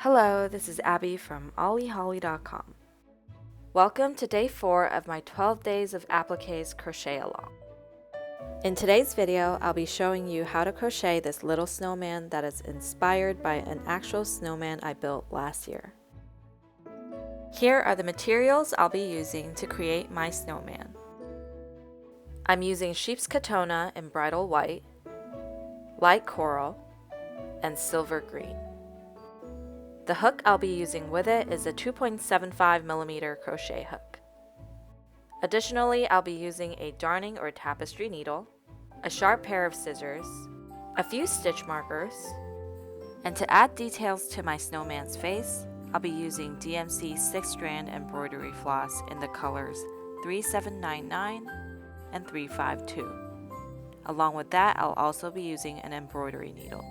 Hello, this is Abby from ollieholly.com. Welcome to day 4 of my 12 Days of Appliques crochet along. In today's video, I'll be showing you how to crochet this little snowman that is inspired by an actual snowman I built last year. Here are the materials I'll be using to create my snowman. I'm using sheep's katona in bridal white, light coral, and silver green. The hook I'll be using with it is a 2.75mm crochet hook. Additionally, I'll be using a darning or tapestry needle, a sharp pair of scissors, a few stitch markers, and to add details to my snowman's face, I'll be using DMC 6-strand embroidery floss in the colors 3799 and 352. Along with that, I'll also be using an embroidery needle.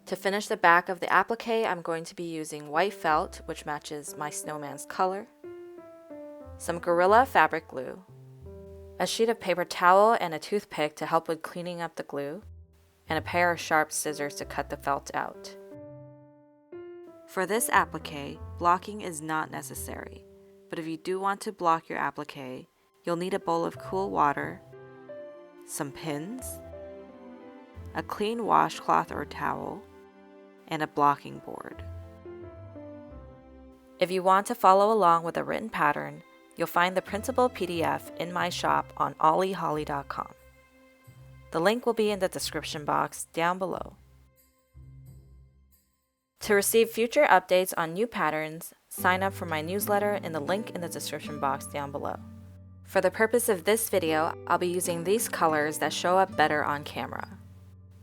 To finish the back of the applique, I'm going to be using white felt, which matches my snowman's color, some Gorilla fabric glue, a sheet of paper towel and a toothpick to help with cleaning up the glue, and a pair of sharp scissors to cut the felt out. For this applique, blocking is not necessary, but if you do want to block your applique, you'll need a bowl of cool water, some pins, a clean washcloth or towel, and a blocking board. If you want to follow along with a written pattern, you'll find the printable PDF in my shop on ollieholly.com. The link will be in the description box down below. To receive future updates on new patterns, sign up for my newsletter in the link in the description box down below. For the purpose of this video, I'll be using these colors that show up better on camera.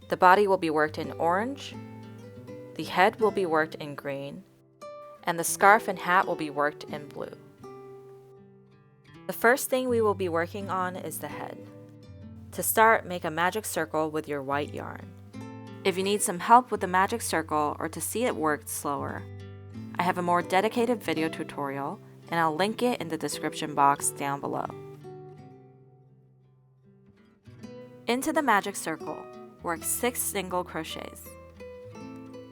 The body will be worked in orange, the head will be worked in green, and the scarf and hat will be worked in blue. The first thing we will be working on is the head. To start, make a magic circle with your white yarn. If you need some help with the magic circle or to see it work slower, I have a more dedicated video tutorial and I'll link it in the description box down below. Into the magic circle, work 6 single crochets.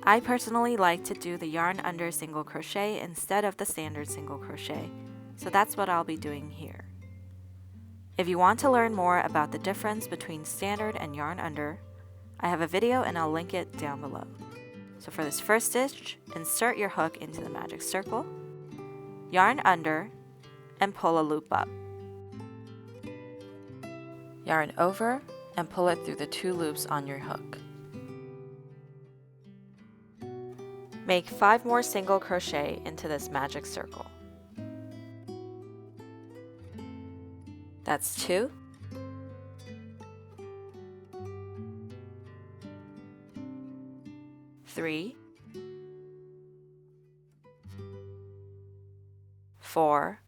I personally like to do the yarn under single crochet instead of the standard single crochet, so that's what I'll be doing here. If you want to learn more about the difference between standard and yarn under, I have a video and I'll link it down below. So for this first stitch, insert your hook into the magic circle, yarn under, and pull a loop up. Yarn over and pull it through the 2 loops on your hook. Make 5 more single crochet into this magic circle. That's 2. 3. 4.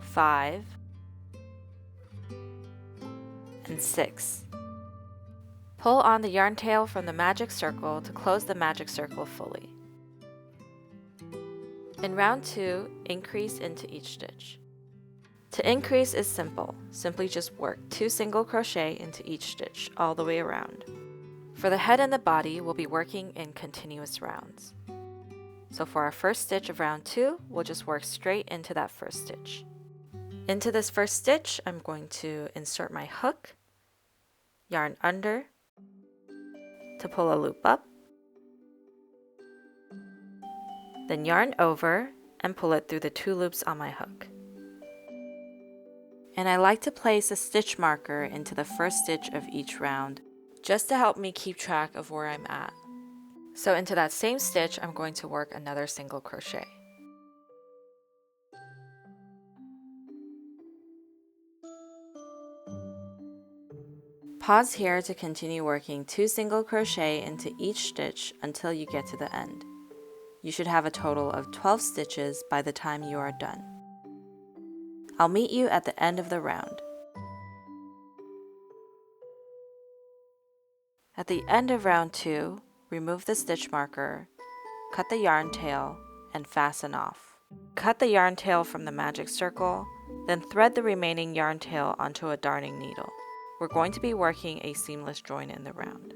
5. And 6. Pull on the yarn tail from the magic circle to close the magic circle fully. In round 2, increase into each stitch. To increase is simple, simply just work 2 single crochet into each stitch all the way around. For the head and the body, we'll be working in continuous rounds. So for our first stitch of round 2, we'll just work straight into that first stitch. Into this first stitch, I'm going to insert my hook, yarn under, to pull a loop up, then yarn over and pull it through the 2 loops on my hook. And I like to place a stitch marker into the first stitch of each round just to help me keep track of where I'm at. So into that same stitch, I'm going to work another single crochet. Pause here to continue working 2 single crochet into each stitch until you get to the end. You should have a total of 12 stitches by the time you are done. I'll meet you at the end of the round. At the end of round 2, remove the stitch marker, cut the yarn tail, and fasten off. Cut the yarn tail from the magic circle, then thread the remaining yarn tail onto a darning needle. We're going to be working a seamless join in the round.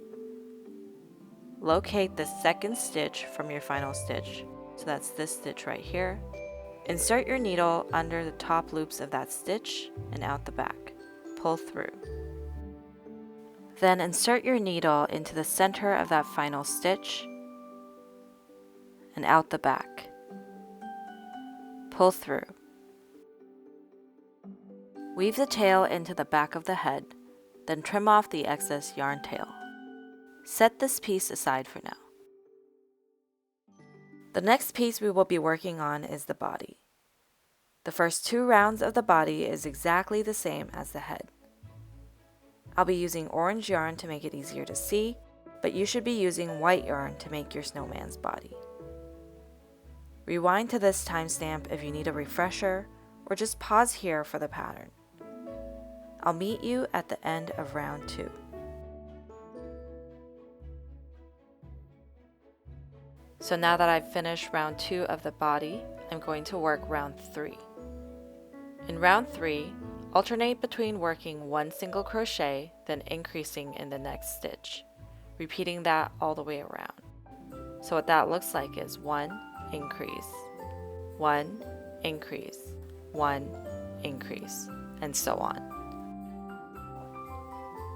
locate the second stitch from your final stitch. So that's this stitch right here. Insert your needle under the top loops of that stitch and out the back. Pull through. Then insert your needle into the center of that final stitch and out the back. Pull through. Weave the tail into the back of the head, then trim off the excess yarn tail. Set this piece aside for now. The next piece we will be working on is the body. The first 2 rounds of the body is exactly the same as the head. I'll be using orange yarn to make it easier to see, but you should be using white yarn to make your snowman's body. Rewind to this timestamp if you need a refresher, or just pause here for the pattern. I'll meet you at the end of round 2. So now that I've finished round 2 of the body, I'm going to work round 3. In round 3, alternate between working 1 single crochet, then increasing in the next stitch, repeating that all the way around. So what that looks like is 1, increase, 1, increase, 1, increase, and so on.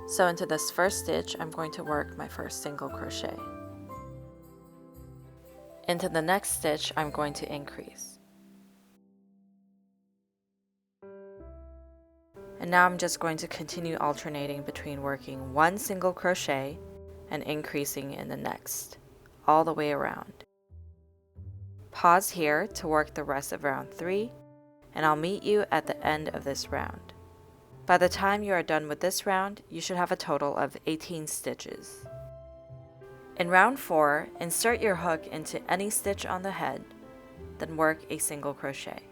So into this first stitch, I'm going to work my first single crochet. Into the next stitch, I'm going to increase. And now I'm just going to continue alternating between working 1 single crochet and increasing in the next, all the way around. Pause here to work the rest of round 3, and I'll meet you at the end of this round. By the time you are done with this round, you should have a total of 18 stitches. In round 4, insert your hook into any stitch on the head, then work a single crochet.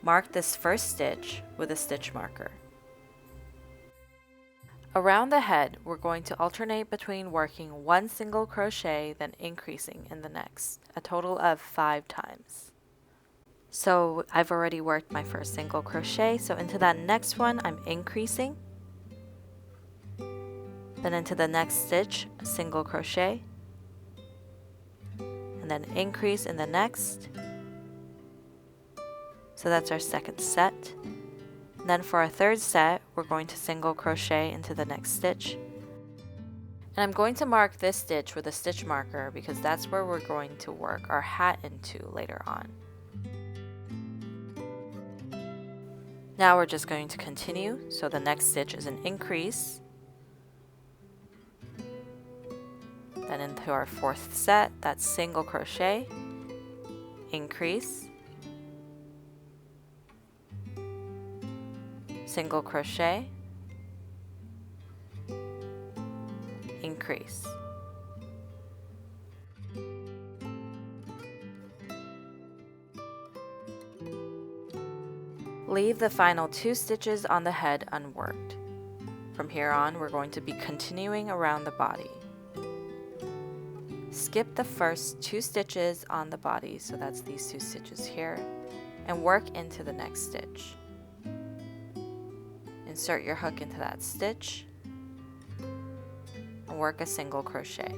Mark this first stitch with a stitch marker. Around the head, we're going to alternate between working 1 single crochet, then increasing in the next, a total of 5 times. So I've already worked my first single crochet, so into that next one I'm increasing. Then into the next stitch, a single crochet, and then increase in the next. So that's our second set. And then for our third set, we're going to single crochet into the next stitch. And I'm going to mark this stitch with a stitch marker because that's where we're going to work our hat into later on. Now we're just going to continue, so the next stitch is an increase. Then into our fourth set, that's single crochet, increase, single crochet, increase. Leave the final 2 stitches on the head unworked. From here on, we're going to be continuing around the body. Skip the first 2 stitches on the body, so that's these 2 stitches here, and work into the next stitch. Insert your hook into that stitch and work a single crochet.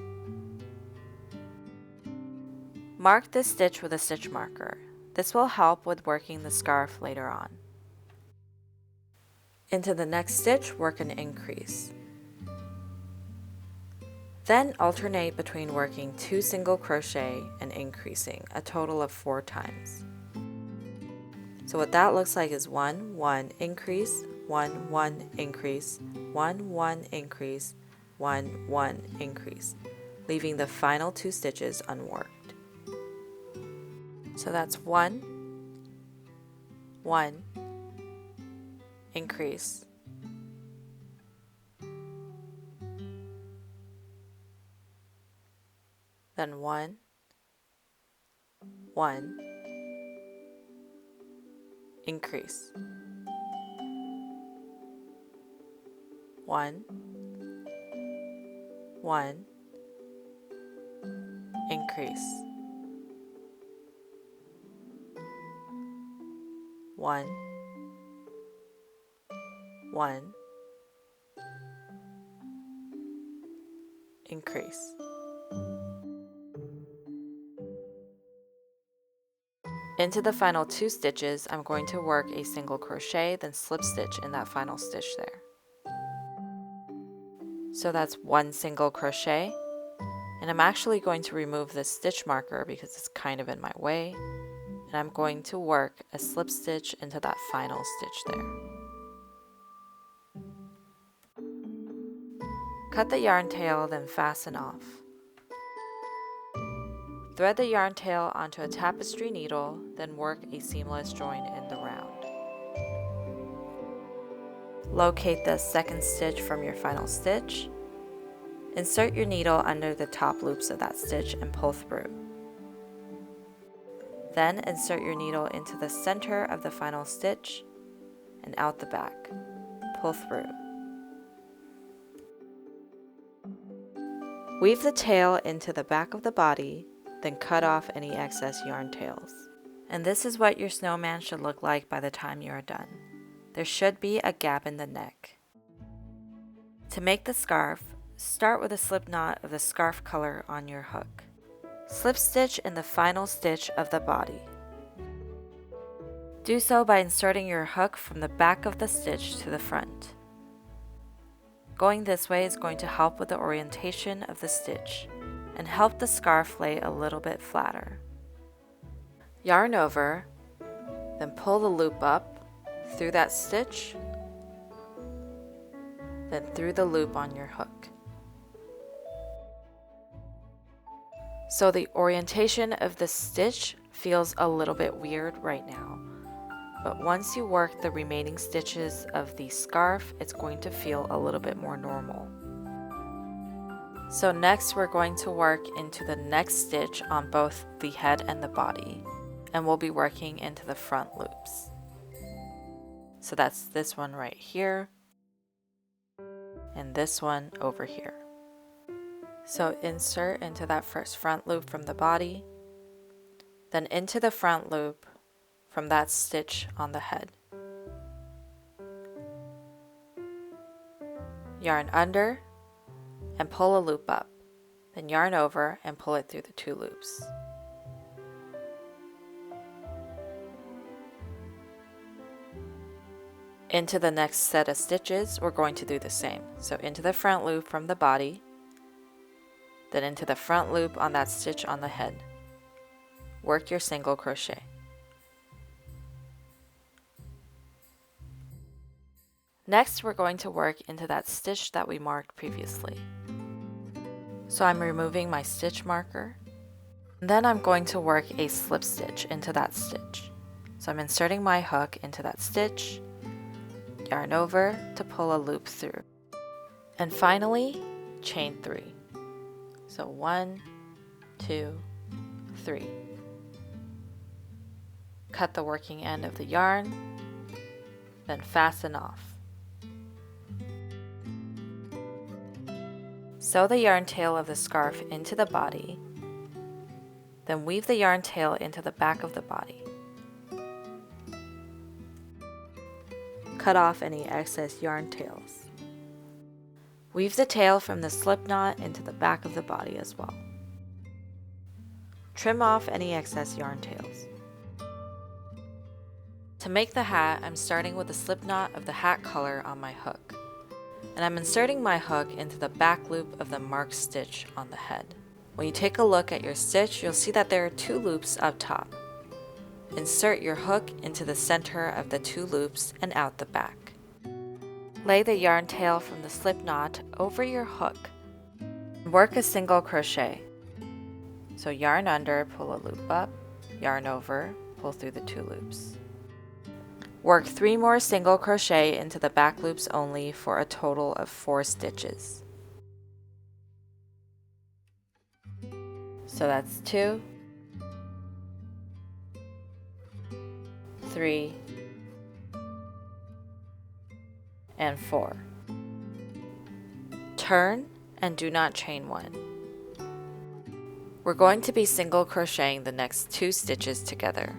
Mark this stitch with a stitch marker. This will help with working the scarf later on. Into the next stitch, work an increase. Then alternate between working 2 single crochet and increasing, a total of 4 times. So what that looks like is 1, 1, increase, 1, 1, increase, 1, 1, increase, 1, 1, increase, leaving the final 2 stitches unworked. So that's 1, 1, increase, then 1, 1, increase, 1, 1, increase, 1, 1, increase. Into the final 2 stitches, I'm going to work a single crochet, then slip stitch in that final stitch there. So that's 1 single crochet, and I'm actually going to remove this stitch marker because it's kind of in my way, and I'm going to work a slip stitch into that final stitch there. Cut the yarn tail, then fasten off. Thread the yarn tail onto a tapestry needle, then work a seamless join in the round. Locate the second stitch from your final stitch. Insert your needle under the top loops of that stitch and pull through. Then insert your needle into the center of the final stitch and out the back. Pull through. Weave the tail into the back of the body, then cut off any excess yarn tails. And this is what your snowman should look like by the time you are done. There should be a gap in the neck. To make the scarf, start with a slip knot of the scarf color on your hook. Slip stitch in the final stitch of the body. Do so by inserting your hook from the back of the stitch to the front. Going this way is going to help with the orientation of the stitch and help the scarf lay a little bit flatter. Yarn over, then pull the loop up through that stitch, then through the loop on your hook. So the orientation of the stitch feels a little bit weird right now, but once you work the remaining stitches of the scarf, it's going to feel a little bit more normal. So next we're going to work into the next stitch on both the head and the body, and we'll be working into the front loops. So that's this one right here, and this one over here. So insert into that first front loop from the body, then into the front loop from that stitch on the head. Yarn under and pull a loop up, then yarn over and pull it through the 2 loops. Into the next set of stitches, we're going to do the same. So into the front loop from the body, then into the front loop on that stitch on the head. Work your single crochet. Next, we're going to work into that stitch that we marked previously. So I'm removing my stitch marker, and then I'm going to work a slip stitch into that stitch. So I'm inserting my hook into that stitch, yarn over to pull a loop through, and finally chain 3. So 1, 2, 3. Cut the working end of the yarn, then fasten off. Sew the yarn tail of the scarf into the body, then weave the yarn tail into the back of the body. Cut off any excess yarn tails. Weave the tail from the slip knot into the back of the body as well. Trim off any excess yarn tails. To make the hat, I'm starting with the slip knot of the hat color on my hook, and I'm inserting my hook into the back loop of the marked stitch on the head. When you take a look at your stitch, you'll see that there are 2 loops up top. Insert your hook into the center of the 2 loops and out the back. Lay the yarn tail from the slip knot over your hook. Work a single crochet. So yarn under, pull a loop up, yarn over, pull through the 2 loops. Work 3 more single crochet into the back loops only for a total of 4 stitches. So that's 2, 3, and 4. Turn and do not chain 1. We're going to be single crocheting the next 2 stitches together.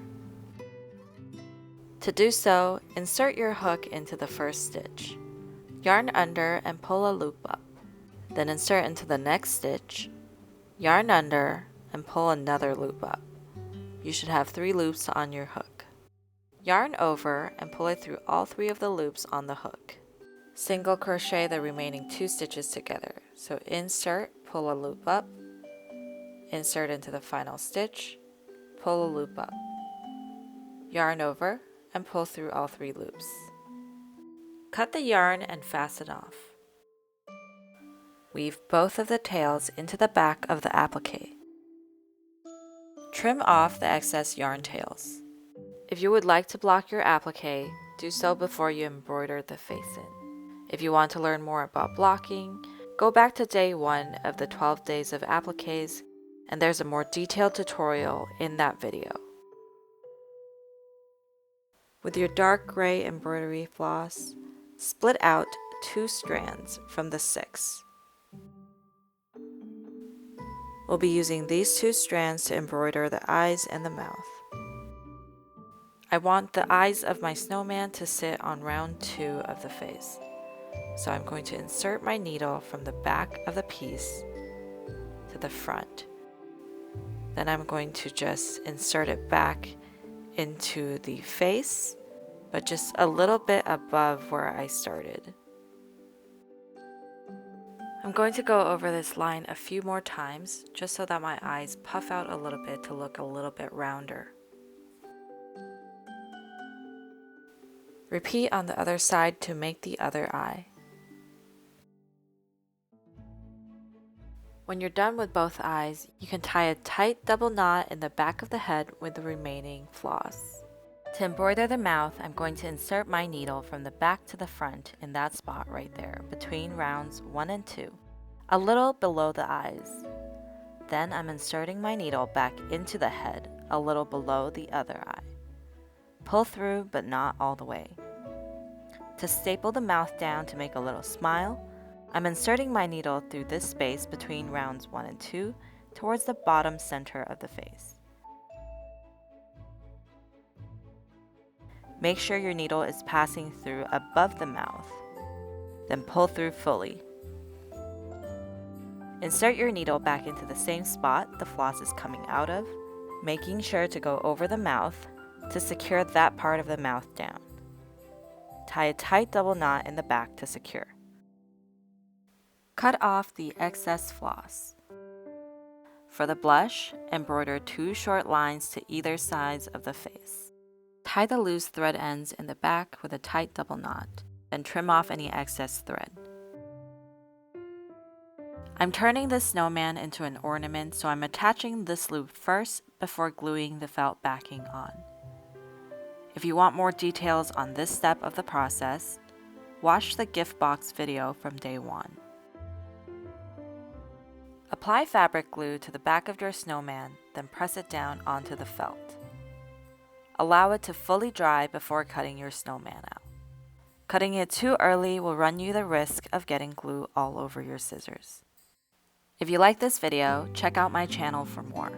To do so, insert your hook into the first stitch. Yarn under and pull a loop up. Then insert into the next stitch, yarn under, and pull another loop up. You should have 3 loops on your hook. Yarn over and pull it through all 3 of the loops on the hook. Single crochet the remaining 2 stitches together. So insert, pull a loop up, insert into the final stitch, pull a loop up, yarn over, and pull through all 3 loops. Cut the yarn and fasten off. Weave both of the tails into the back of the applique. Trim off the excess yarn tails. If you would like to block your applique, do so before you embroider the Fasten. If you want to learn more about blocking, go back to day 1 of the 12 Days of Appliques, and there's a more detailed tutorial in that video. With your dark gray embroidery floss, split out 2 strands from the 6. We'll be using these 2 strands to embroider the eyes and the mouth. I want the eyes of my snowman to sit on round 2 of the face. So I'm going to insert my needle from the back of the piece to the front. Then I'm going to just insert it back into the face, but just a little bit above where I started. I'm going to go over this line a few more times just so that my eyes puff out a little bit to look a little bit rounder. Repeat on the other side to make the other eye. When you're done with both eyes, you can tie a tight double knot in the back of the head with the remaining floss. To embroider the mouth, I'm going to insert my needle from the back to the front in that spot right there, between rounds 1 and 2, a little below the eyes. Then I'm inserting my needle back into the head, a little below the other eye. Pull through, but not all the way. To staple the mouth down to make a little smile, I'm inserting my needle through this space between rounds 1 and 2 towards the bottom center of the face. Make sure your needle is passing through above the mouth. Then pull through fully. Insert your needle back into the same spot the floss is coming out of, making sure to go over the mouth to secure that part of the mouth down. Tie a tight double knot in the back to secure. Cut off the excess floss. For the blush, embroider 2 short lines to either sides of the face. Tie the loose thread ends in the back with a tight double knot, then trim off any excess thread. I'm turning the snowman into an ornament, so I'm attaching this loop first before gluing the felt backing on. If you want more details on this step of the process, watch the gift box video from day 1. Apply fabric glue to the back of your snowman, then press it down onto the felt. Allow it to fully dry before cutting your snowman out. Cutting it too early will run you the risk of getting glue all over your scissors. If you like this video, check out my channel for more.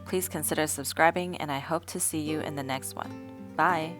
Please consider subscribing, and I hope to see you in the next one. Bye!